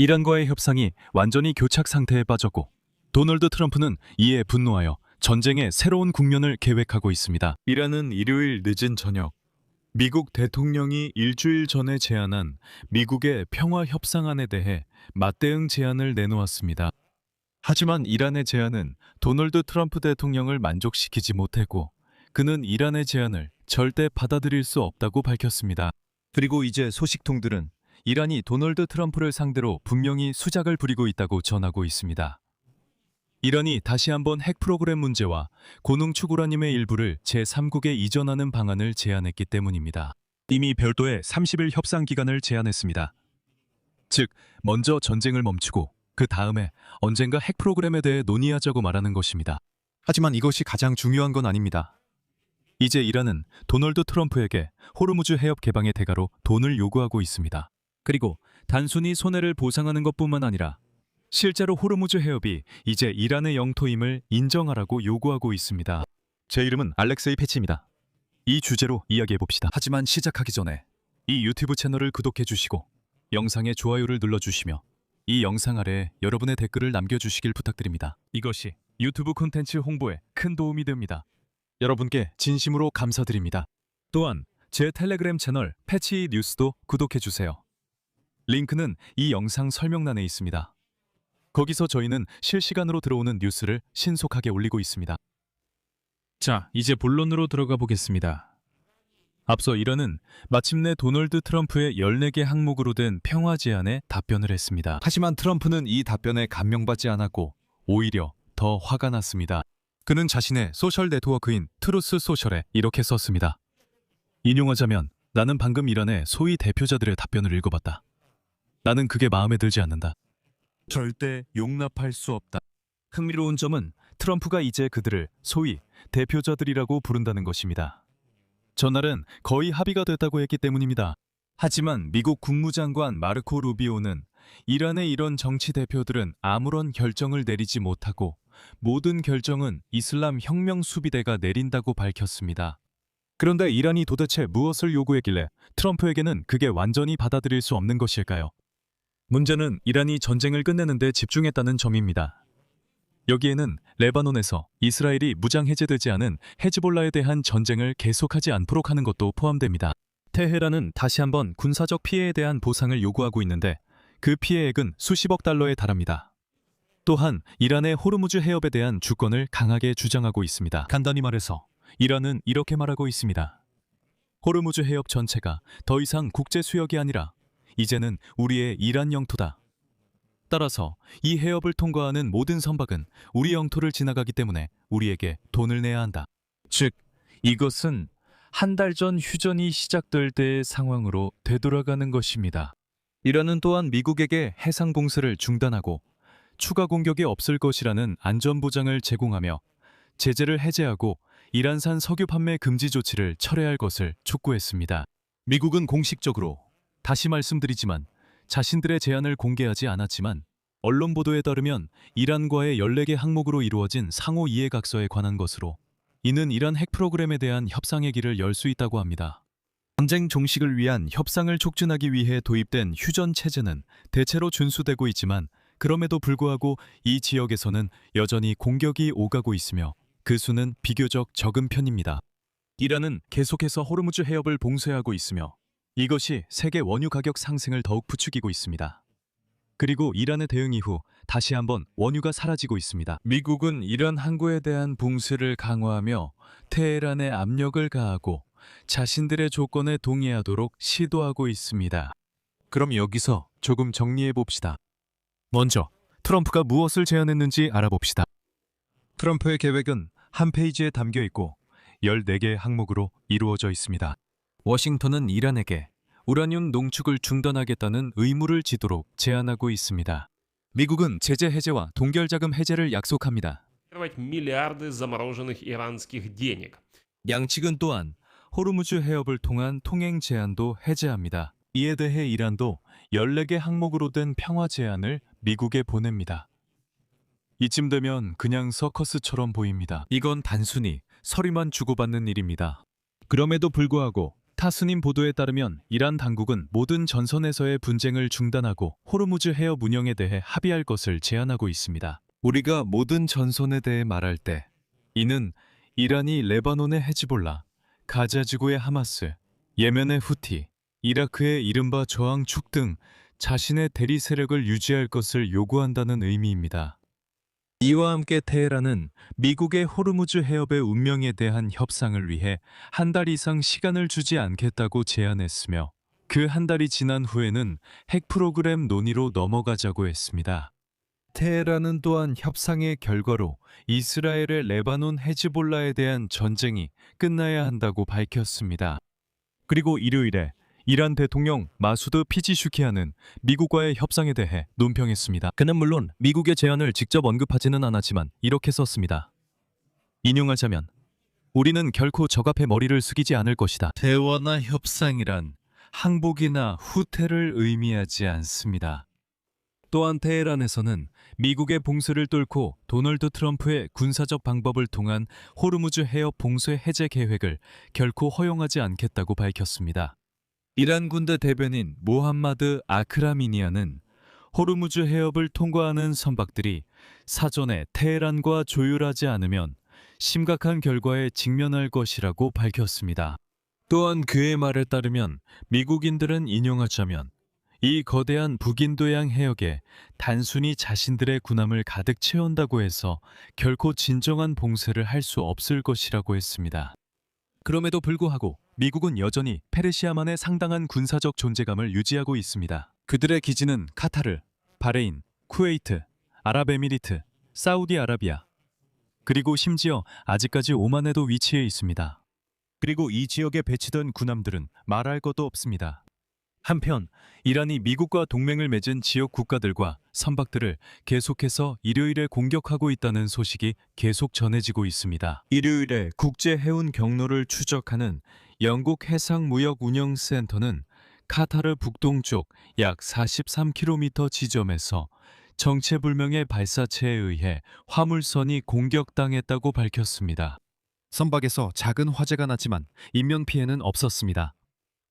이란과의 협상이 완전히 교착 상태에 빠졌고 도널드 트럼프는 이에 분노하여 전쟁의 새로운 국면을 계획하고 있습니다. 이란은 일요일 늦은 저녁 미국 대통령이 일주일 전에 제안한 미국의 평화 협상안에 대해 맞대응 제안을 내놓았습니다. 하지만 이란의 제안은 도널드 트럼프 대통령을 만족시키지 못했고 그는 이란의 제안을 절대 받아들일 수 없다고 밝혔습니다. 그리고 이제 소식통들은 이란이 도널드 트럼프를 상대로 분명히 수작을 부리고 있다고 전하고 있습니다. 이란이 다시 한번 핵 프로그램 문제와 고농축 우라늄의 일부를 제3국에 이전하는 방안을 제안했기 때문입니다. 이미 별도의 30일 협상 기간을 제안했습니다. 즉, 먼저 전쟁을 멈추고 그 다음에 언젠가 핵 프로그램에 대해 논의하자고 말하는 것입니다. 하지만 이것이 가장 중요한 건 아닙니다. 이제 이란은 도널드 트럼프에게 호르무즈 해협 개방의 대가로 돈을 요구하고 있습니다. 그리고 단순히 손해를 보상하는 것뿐만 아니라 실제로 호르무즈 해협이 이제 이란의 영토임을 인정하라고 요구하고 있습니다. 제 이름은 알렉세이 패치입니다. 이 주제로 이야기해봅시다. 하지만 시작하기 전에 이 유튜브 채널을 구독해 주시고 영상에 좋아요를 눌러주시며 이 영상 아래에 여러분의 댓글을 남겨주시길 부탁드립니다. 이것이 유튜브 콘텐츠 홍보에 큰 도움이 됩니다. 여러분께 진심으로 감사드립니다. 또한 제 텔레그램 채널 패치 뉴스도 구독해 주세요. 링크는 이 영상 설명란에 있습니다. 거기서 저희는 실시간으로 들어오는 뉴스를 신속하게 올리고 있습니다. 자, 이제 본론으로 들어가 보겠습니다. 앞서 이란은 마침내 도널드 트럼프의 14개 항목으로 된 평화 제안에 답변을 했습니다. 하지만 트럼프는 이 답변에 감명받지 않았고 오히려 더 화가 났습니다. 그는 자신의 소셜 네트워크인 트루스 소셜에 이렇게 썼습니다. 인용하자면 나는 방금 이란의 소위 대표자들의 답변을 읽어봤다. 나는 그게 마음에 들지 않는다. 절대 용납할 수 없다. 흥미로운 점은 트럼프가 이제 그들을 소위 대표자들이라고 부른다는 것입니다. 전날은 거의 합의가 됐다고 했기 때문입니다. 하지만 미국 국무장관 마르코 루비오는 이란의 이런 정치 대표들은 아무런 결정을 내리지 못하고 모든 결정은 이슬람 혁명 수비대가 내린다고 밝혔습니다. 그런데 이란이 도대체 무엇을 요구했길래 트럼프에게는 그게 완전히 받아들일 수 없는 것일까요? 문제는 이란이 전쟁을 끝내는 데 집중했다는 점입니다. 여기에는 레바논에서 이스라엘이 무장 해제되지 않은 헤즈볼라에 대한 전쟁을 계속하지 않도록 하는 것도 포함됩니다. 테헤란은 다시 한번 군사적 피해에 대한 보상을 요구하고 있는데 그 피해액은 수십억 달러에 달합니다. 또한 이란의 호르무즈 해협에 대한 주권을 강하게 주장하고 있습니다. 간단히 말해서 이란은 이렇게 말하고 있습니다. 호르무즈 해협 전체가 더 이상 국제 수역이 아니라 이제는 우리의 이란 영토다. 따라서 이 해협을 통과하는 모든 선박은 우리 영토를 지나가기 때문에 우리에게 돈을 내야 한다. 즉, 이것은 한 달 전 휴전이 시작될 때의 상황으로 되돌아가는 것입니다. 이란은 또한 미국에게 해상 공세를 중단하고 추가 공격이 없을 것이라는 안전보장을 제공하며 제재를 해제하고 이란산 석유 판매 금지 조치를 철회할 것을 촉구했습니다. 미국은 공식적으로 다시 말씀드리지만 자신들의 제안을 공개하지 않았지만 언론 보도에 따르면 이란과의 14개 항목으로 이루어진 상호 이해각서에 관한 것으로 이는 이란 핵 프로그램에 대한 협상의 길을 열 수 있다고 합니다. 전쟁 종식을 위한 협상을 촉진하기 위해 도입된 휴전 체제는 대체로 준수되고 있지만 그럼에도 불구하고 이 지역에서는 여전히 공격이 오가고 있으며 그 수는 비교적 적은 편입니다. 이란은 계속해서 호르무즈 해협을 봉쇄하고 있으며 이것이 세계 원유 가격 상승을 더욱 부추기고 있습니다. 그리고 이란의 대응 이후 다시 한번 원유가 사라지고 있습니다. 미국은 이란 항구에 대한 봉쇄를 강화하며 테헤란에 압력을 가하고 자신들의 조건에 동의하도록 시도하고 있습니다. 그럼 여기서 조금 정리해 봅시다. 먼저 트럼프가 무엇을 제안했는지 알아봅시다. 트럼프의 계획은 한 페이지에 담겨 있고 14개의 항목으로 이루어져 있습니다. 워싱턴은 이란에게 우라늄 농축을 중단하겠다는 의무를 지도록 제안하고 있습니다. 미국은 제재 해제와 동결자금 해제를 약속합니다. миллиарды замороженных иранских денег. 양측은 또한 호르무즈 해협을 통한 통행 제한도 해제합니다. 이에 대해 이란도 14개 항목으로 된 평화 제안을 미국에 보냅니다. 이쯤 되면 그냥 서커스처럼 보입니다. 이건 단순히 서류만 주고받는 일입니다. 그럼에도 불구하고 타스님 보도에 따르면 이란 당국은 모든 전선에서의 분쟁을 중단하고 호르무즈 해협 운영에 대해 합의할 것을 제안하고 있습니다. 우리가 모든 전선에 대해 말할 때 이는 이란이 레바논의 헤즈볼라, 가자 지구의 하마스, 예멘의 후티, 이라크의 이른바 저항축 등 자신의 대리 세력을 유지할 것을 요구한다는 의미입니다. 이와 함께 테헤란은 미국의 호르무즈 해협의 운명에 대한 협상을 위해 한 달 이상 시간을 주지 않겠다고 제안했으며 그 한 달이 지난 후에는 핵 프로그램 논의로 넘어가자고 했습니다. 테헤란은 또한 협상의 결과로 이스라엘의 레바논 헤즈볼라에 대한 전쟁이 끝나야 한다고 밝혔습니다. 그리고 일요일에 이란 대통령 마수드 피지슈키안은 미국과의 협상에 대해 논평했습니다. 그는 물론 미국의 제안을 직접 언급하지는 않았지만 이렇게 썼습니다. 인용하자면 우리는 결코 적 앞에 머리를 숙이지 않을 것이다. 대화나 협상이란 항복이나 후퇴를 의미하지 않습니다. 또한 테헤란에서는 미국의 봉쇄를 뚫고 도널드 트럼프의 군사적 방법을 통한 호르무즈 해협 봉쇄 해제 계획을 결코 허용하지 않겠다고 밝혔습니다. 이란 군대 대변인 모함마드 아크라미니아는 호르무즈 해협을 통과하는 선박들이 사전에 테헤란과 조율하지 않으면 심각한 결과에 직면할 것이라고 밝혔습니다. 또한 그의 말에 따르면 미국인들은 인용하자면 이 거대한 북인도양 해역에 단순히 자신들의 군함을 가득 채운다고 해서 결코 진정한 봉쇄를 할 수 없을 것이라고 했습니다. 그럼에도 불구하고 미국은 여전히 페르시아만의 상당한 군사적 존재감을 유지하고 있습니다. 그들의 기지는 카타르, 바레인, 쿠웨이트, 아랍에미리트, 사우디아라비아, 그리고 심지어 아직까지 오만에도 위치해 있습니다. 그리고 이 지역에 배치된 군함들은 말할 것도 없습니다. 한편 이란이 미국과 동맹을 맺은 지역 국가들과 선박들을 계속해서 일요일에 공격하고 있다는 소식이 계속 전해지고 있습니다. 일요일에 국제 해운 경로를 추적하는 영국 해상무역운영센터는 카타르 북동쪽 약 43km 지점에서 정체불명의 발사체에 의해 화물선이 공격당했다고 밝혔습니다. 선박에서 작은 화재가 났지만 인명 피해는 없었습니다.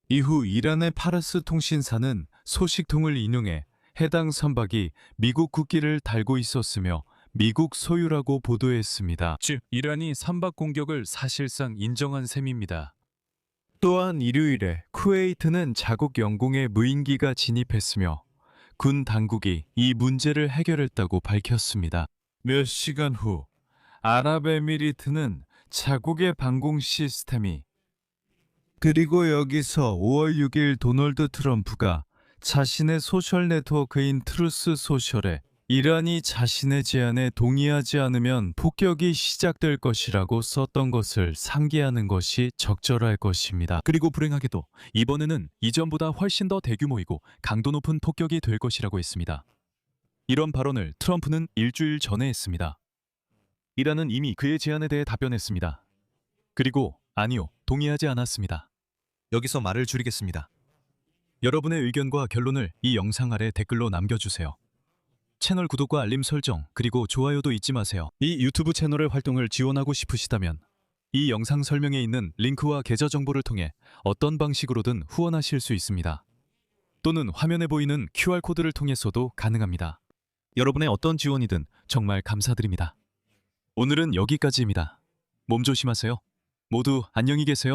이후 이란의 파르스 통신사는 소식통을 인용해 해당 선박이 미국 국기를 달고 있었으며 미국 소유라고 보도했습니다. 즉, 이란이 선박 공격을 사실상 인정한 셈입니다. 또한 일요일에 쿠웨이트는 자국 영공에 무인기가 진입했으며 군 당국이 이 문제를 해결했다고 밝혔습니다. 몇 시간 후 아랍에미리트는 자국의 방공 시스템이 그리고 여기서 5월 6일 도널드 트럼프가 자신의 소셜 네트워크인 트루스 소셜에 이란이 자신의 제안에 동의하지 않으면 폭격이 시작될 것이라고 썼던 것을 상기하는 것이 적절할 것입니다. 그리고 불행하게도 이번에는 이전보다 훨씬 더 대규모이고 강도 높은 폭격이 될 것이라고 했습니다. 이런 발언을 트럼프는 일주일 전에 했습니다. 이란은 이미 그의 제안에 대해 답변했습니다. 그리고 아니요, 동의하지 않았습니다. 여기서 말을 줄이겠습니다. 여러분의 의견과 결론을 이 영상 아래 댓글로 남겨주세요. 채널 구독과 알림 설정 그리고 좋아요도 잊지 마세요. 이 유튜브 채널의 활동을 지원하고 싶으시다면 이 영상 설명에 있는 링크와 계좌 정보를 통해 어떤 방식으로든 후원하실 수 있습니다. 또는 화면에 보이는 QR코드를 통해서도 가능합니다. 여러분의 어떤 지원이든 정말 감사드립니다. 오늘은 여기까지입니다. 몸 조심하세요. 모두 안녕히 계세요.